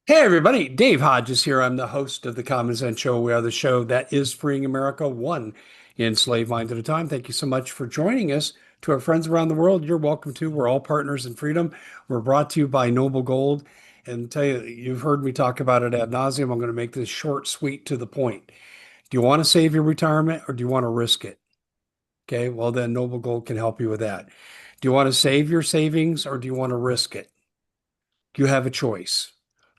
Hey everybody, Dave Hodges here. I'm the host of the Common Sense Show. We are the show that is freeing America one enslaved mind at a time. Thank you so much for joining us. To our friends around the world, you're welcome to. We're all partners in freedom. We're brought to you by Noble Gold. And tell you, you've heard me talk about it ad nauseum. I'm going to make this short, sweet, to the point. Do you want to save your retirement or do you want to risk it? Okay, well then Noble Gold can help you with that. Do you want to save your savings or do you want to risk it? You have a choice.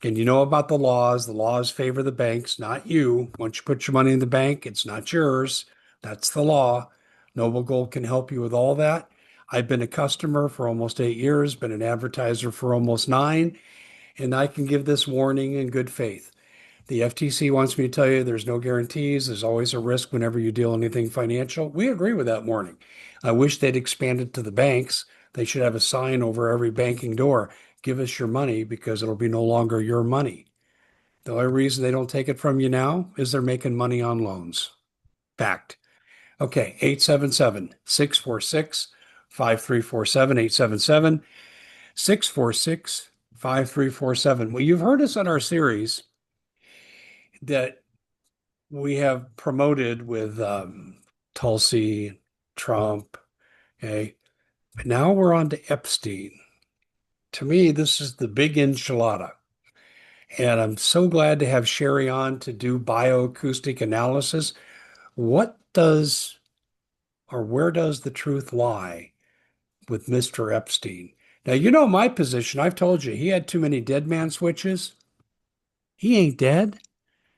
And you know about the laws. The laws favor the banks, not you. Once you put your money in the bank, it's not yours. That's the law. Noble Gold can help you with all that. I've been a customer for almost 8 years, been an advertiser for almost nine, and I can give this warning in good faith. The FTC wants me to tell you there's no guarantees. There's always a risk whenever you deal anything financial. We agree with that warning. I wish they'd expand it to the banks. They should have a sign over every banking door. Give us your money because it'll be no longer your money. The only reason they don't take it from you now is they're making money on loans. Fact. Okay, 877-646-5347, 877-646-5347. Well, you've heard us on our series that we have promoted with Tulsi, Trump. Okay. But now we're on to Epstein. To me, this is the big enchilada. And I'm so glad to have Sherry on to do bioacoustic analysis. What does or where does the truth lie with Mr. Epstein? Now, you know my position. I've told you he had too many dead man switches. He ain't dead.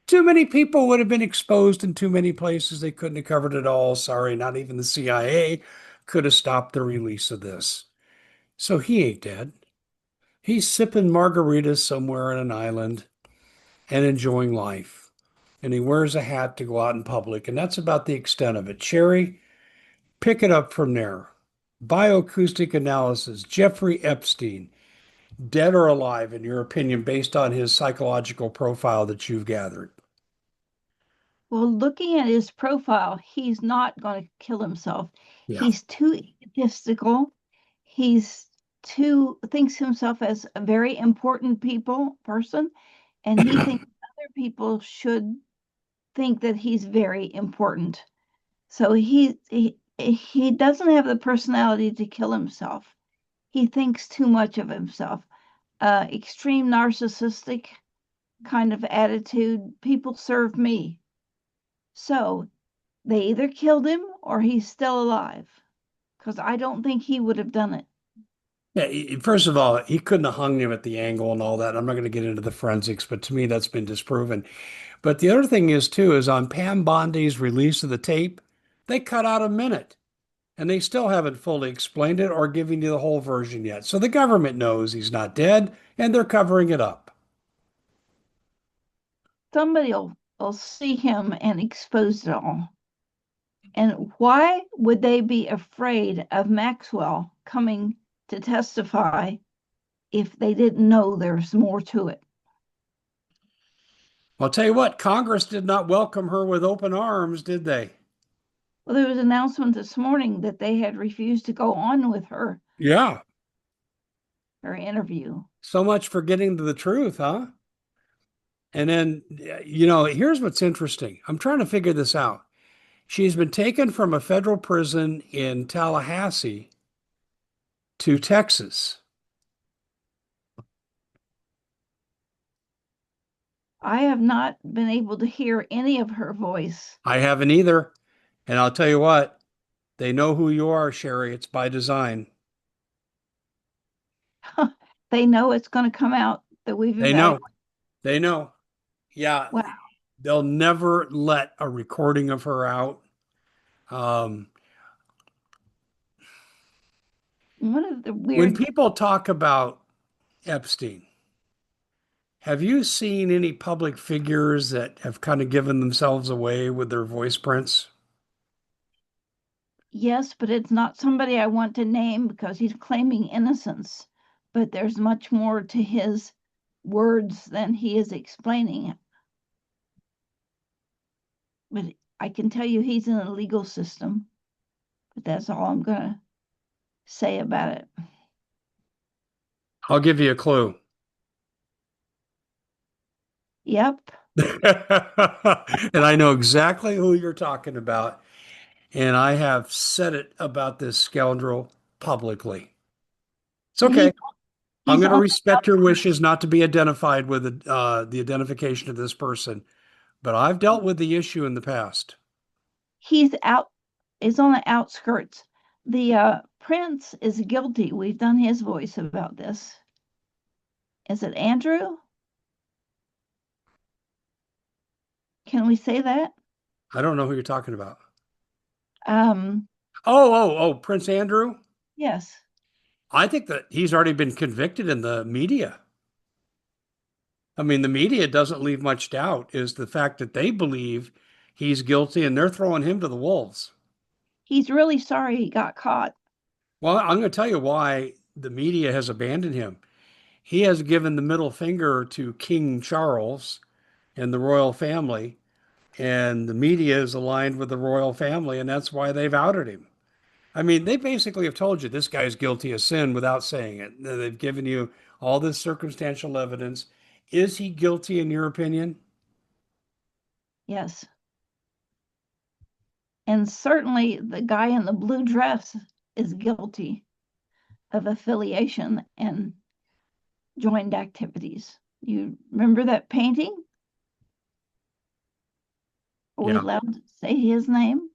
Too many people would have been exposed in too many places. They couldn't have covered it all. Sorry, not even the CIA could have stopped the release of this. So he ain't dead. He's sipping margaritas somewhere on an island and enjoying life. And he wears a hat to go out in public. And that's about the extent of it. Cherry, pick it up from there. Bioacoustic analysis. Jeffrey Epstein, dead or alive, in your opinion, based on his psychological profile that you've gathered? Well, looking at his profile, he's not going to kill himself. Yeah. He's too egotistical. He's too thinks himself as a very important person, and he thinks other people should think that he's very important. So he doesn't have the personality to kill himself. He thinks too much of himself. Extreme narcissistic kind of attitude. People serve me. So they either killed him or he's still alive because I don't think he would have done it. Yeah, first of all, he couldn't have hung him at the angle and all that. I'm not going to get into the forensics, but to me, that's been disproven. But the other thing is, too, is on Pam Bondi's release of the tape, they cut out a minute and they still haven't fully explained it or given you the whole version yet. So the government knows he's not dead and they're covering it up. Somebody will see him and expose it all. And why would they be afraid of Maxwell coming to testify if they didn't know there's more to it? I'll tell you what, Congress did not welcome her with open arms, did they? Well, there was an announcement this morning that they had refused to go on with Yeah. her interview. So much for getting to the truth, huh? And then, here's what's interesting. I'm trying to figure this out. She's been taken from a federal prison in Tallahassee to Texas. I have not been able to hear any of her voice. I haven't either. And I'll tell you what, they know who you are, Sherry. It's by design. They know it's going to come out that we've They know. evaluated. They know. Yeah, Wow. they'll never let a recording of her out. Um, One of the when weird, people talk about Epstein, have you seen any public figures that have kind of given themselves away with their voice prints? yes, but it's not somebody I want to name because he's claiming innocence. But there's much more to his words than he is explaining. But I can tell you he's in a legal system, but that's all I'm going to say about it. I'll give you a clue. Yep. And I know exactly who you're talking about. And I have said it about this scoundrel publicly. It's He okay. I'm he's going to on respect your wishes not to be identified with the identification of this person, but I've dealt with the issue in the past. he's out is on the outskirts. The prince is guilty. We've done his voice about this. Is it Andrew? Can we say that? I don't know who you're talking about. Um, Oh, Prince Andrew. yes. I think that he's already been convicted in the media. I mean, the media doesn't leave much doubt is the fact that they believe he's guilty and they're throwing him to the wolves. He's really sorry he got caught. Well, I'm going to tell you why the media has abandoned him. He has given the middle finger to King Charles and the royal family, and the media is aligned with the royal family, and that's why they've outed him. I mean, they basically have told you this guy's guilty of sin without saying it. They've given you all this circumstantial evidence. Is he guilty in your opinion? Yes. And certainly the guy in the blue dress is guilty of affiliation and joined activities. You remember that painting? Are we Yeah. allowed to say his name?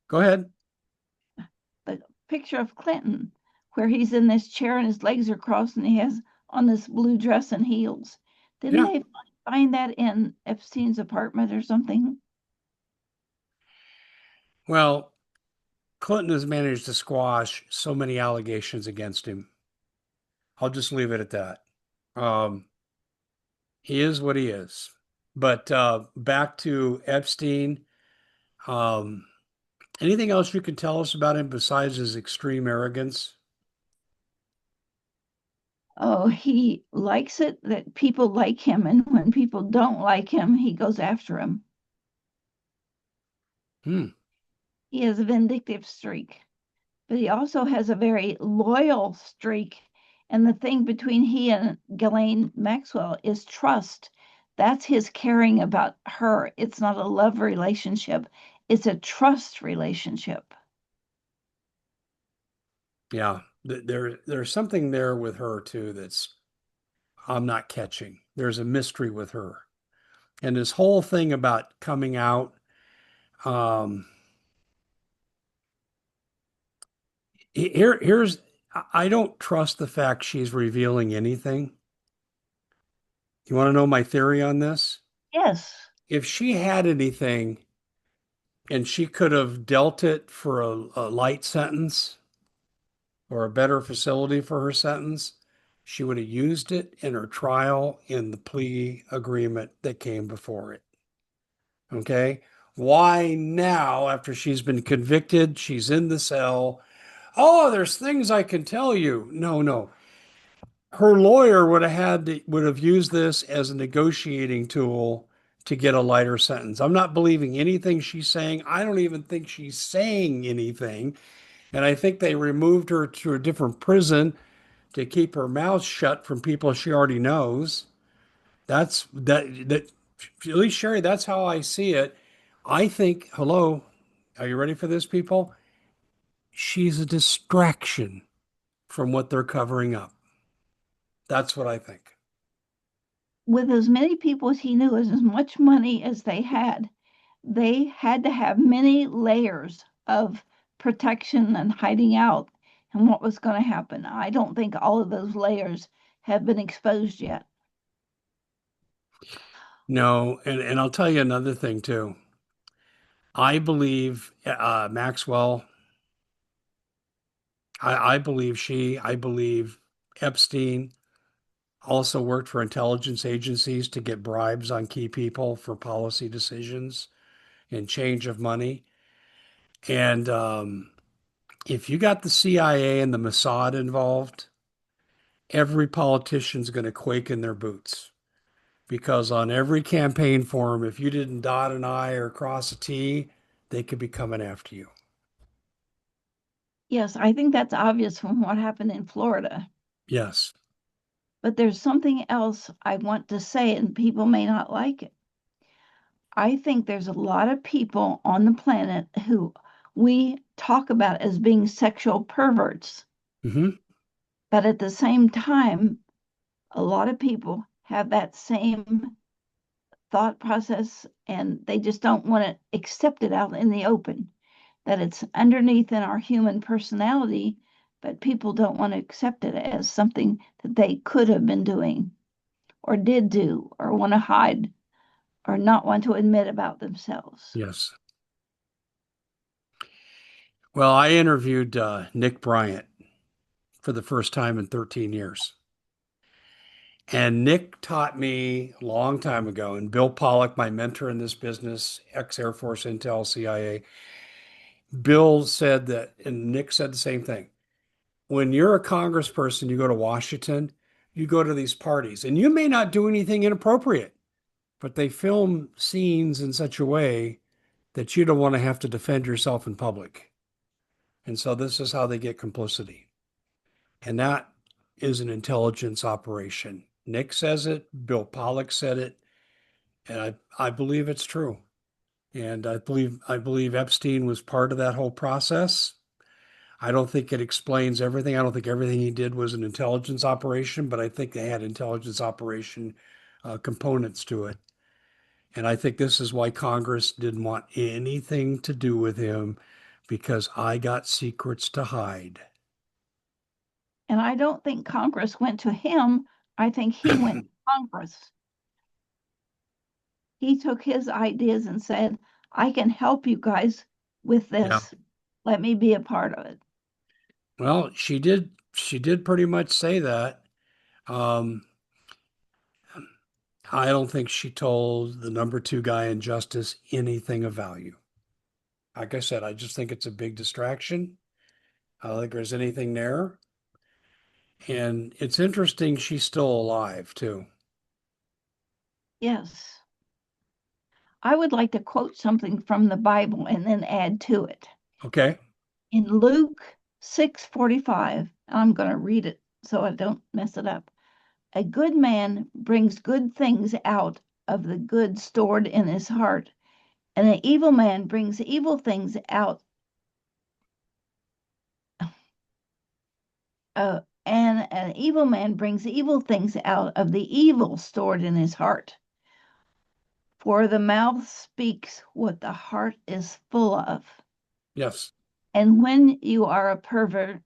Go ahead. The picture of Clinton, where he's in this chair and his legs are crossed and he has on this blue dress and heels. Didn't Yeah. they find that in Epstein's apartment or something? Well, Clinton has managed to squash so many allegations against him. I'll just leave it at that. Um, he is what he is. But back to Epstein. Um, Anything else you can tell us about him besides his extreme arrogance? Oh, he likes it that people like him, and when people don't like him, he goes after him. Hmm. He has a vindictive streak, but he also has a very loyal streak. And the thing between he and Ghislaine Maxwell is trust. That's his caring about her. It's not a love relationship, it's a trust relationship. Yeah. There's something there with her too that's I'm not catching. There's a mystery with her. And this whole thing about coming out, um, here's I don't trust the fact she's revealing anything. You want to know my theory on this? Yes, If she had anything and she could have dealt it for a light sentence or a better facility for her sentence, she would have used it in her trial in the plea agreement that came before it. Okay. Why now, after she's been convicted, she's in the cell? Oh, there's things I can tell you. No, no. Her lawyer would have used this as a negotiating tool to get a lighter sentence. I'm not believing anything she's saying. I don't even think she's saying anything. And I think they removed her to a different prison to keep her mouth shut from people she already knows. That at least Sherry, that's how I see it. I think, hello, are you ready for this, people? She's a distraction from what they're covering up. That's what I think. with as many people as he knew, as much money as they had to have many layers of protection and hiding out and what was going to happen. I don't think all of those layers have been exposed yet. No, and I'll tell you another thing too. I believe Maxwell. I believe Epstein also worked for intelligence agencies to get bribes on key people for policy decisions and change of money. And if you got the CIA and the Mossad involved, every politician's going to quake in their boots because on every campaign form, if you didn't dot an I or cross a T, they could be coming after you. Yes, I think that's obvious from what happened in Florida. Yes. But there's something else I want to say, and people may not like it. I think there's a lot of people on the planet who we talk about as being sexual perverts, Hmm. but at the same time, a lot of people have that same thought process and they just don't want to accept it out in the open, that it's underneath in our human personality, but people don't want to accept it as something that they could have been doing or did do or want to hide or not want to admit about themselves. Yes. Well, I interviewed Nick Bryant for the first time in 13 years. And Nick taught me a long time ago, and Bill Pollock, my mentor in this business, ex-Air Force Intel, CIA, Bill said that, and Nick said the same thing. When you're a congressperson, you go to Washington, you go to these parties, and you may not do anything inappropriate, but they film scenes in such a way that you don't want to have to defend yourself in public. And so this is how they get complicity. And that is an intelligence operation. Nick says it, Bill Pollock said it, and I believe it's true. And I believe Epstein was part of that whole process. I don't think it explains everything. I don't think everything he did was an intelligence operation, but I think they had intelligence operation components to it. And I think this is why Congress didn't want anything to do with him because I got secrets to hide. And I don't think Congress went to him. I think he went to Congress. He took his ideas and said, I can help you guys with Yeah. this. Let me be a part of it. Well, she did pretty much say that. Um, I don't think she told the number two guy in justice anything of value. Like I said, I just think it's a big distraction. I don't think there's anything there. And it's interesting she's still alive too. Yes. I would like to quote something from the Bible and then add to it. Okay. In Luke 6:45, I'm going to read it so I don't mess it up. A good man brings good things out of the good stored in his heart, and an evil man brings evil things out and an evil man brings evil things out of the evil stored in his heart. For the mouth speaks what the heart is full of. Yes. And when you are a pervert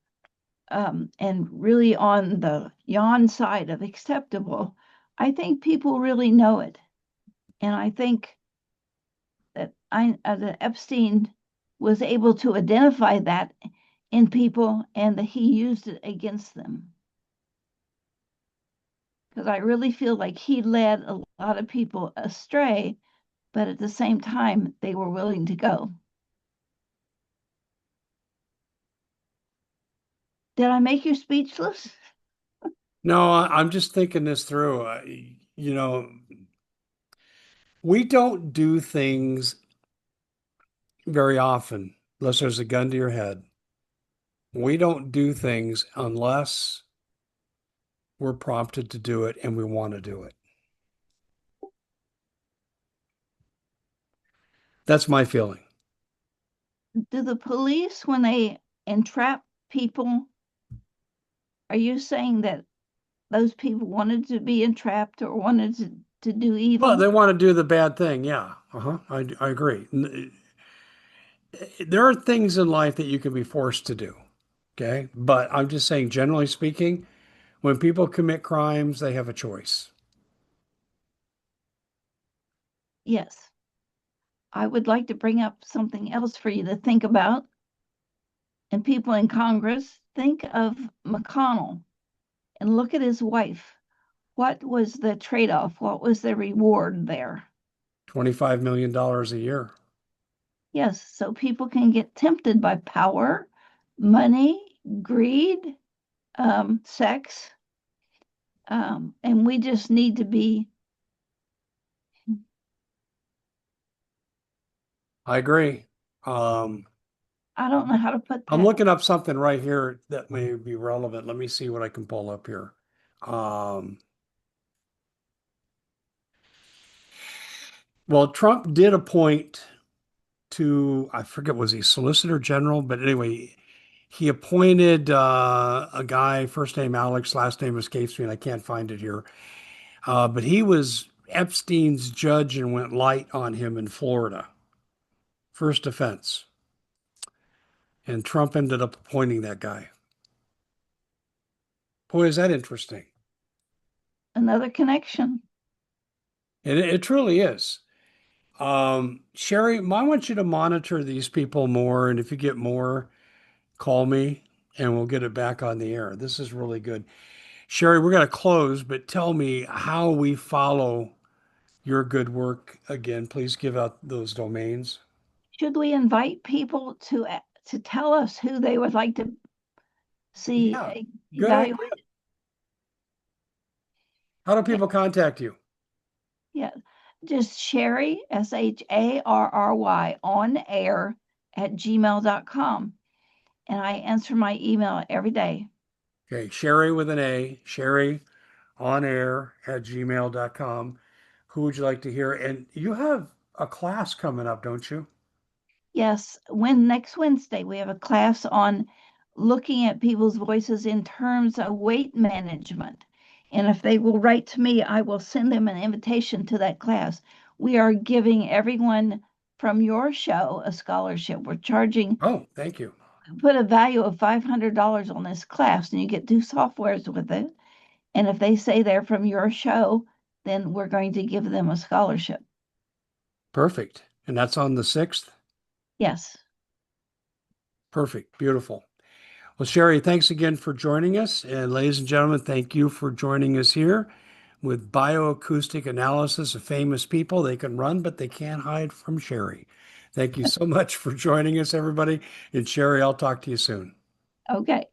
and really on the yawn side of acceptable, I think people really know it. And I think that Epstein was able to identify that in people and that he used it against them. Because I really feel like he led a lot of people astray, but at the same time, they were willing to go. Did I make you speechless? No, I'm just thinking this through. You know, we don't do things very often unless there's a gun to your head. We don't do things unless we're prompted to do it and we want to do it. That's my feeling. Do the police, when they entrap people, are you saying that those people wanted to be entrapped or wanted to do Well, evil? they want to do the bad thing. Yeah. Uh-huh. I agree. There are things in life that you can be forced to do. Okay. But I'm just saying, generally speaking, when people commit crimes, they have a choice. Yes. I would like to bring up something else for you to think about. And people in Congress, think of McConnell and look at his wife. What was the trade off? What was the reward there? $25 million a year. Yes, so people can get tempted by power, money, greed, sex, and we just need to be. I agree. Um, I don't know how to put I'm that. looking up something right here that may be relevant. Let me see what I can pull up here. Um, well, Trump did appoint to, I forget, was he Solicitor General? But anyway, he appointed a guy, first name Alex, last name escapes me, and I can't find it here. But he was Epstein's judge and went light on him in Florida. First offense. And Trump ended up appointing that guy. Boy, is that interesting. Another connection. And it truly is. Sherry, I want you to monitor these people more. And if you get more, call me and we'll get it back on the air. This is really good. Sherry, we're going to close, but tell me how we follow your good work again. Please give out those domains. Should we invite people to tell us who they would like to see Yeah, good idea. evaluate? How do Yeah, people contact you? yeah. Just Sherry, SHARRY, on air at gmail.com. And I answer my email every day. Okay, Sherry with an A, Sherry on air at gmail.com. Who would you like to hear? And you have a class coming up, don't you? Yes, when next Wednesday we have a class on looking at people's voices in terms of weight management. And if they will write to me, I will send them an invitation to that class. We are giving everyone from your show a scholarship. We're charging, Oh, thank you. put a value of $500 on this class, and you get two softwares with it. And if they say they're from your show, then we're going to give them a scholarship. Perfect. And that's on the 6th? Yes. Perfect. Beautiful. Well, Sherry, thanks again for joining us. And ladies and gentlemen, thank you for joining us here with bioacoustic analysis of famous people. They can run, but they can't hide from Sherry. Thank you so much for joining us, everybody. And Sherry, I'll talk to you soon. Okay.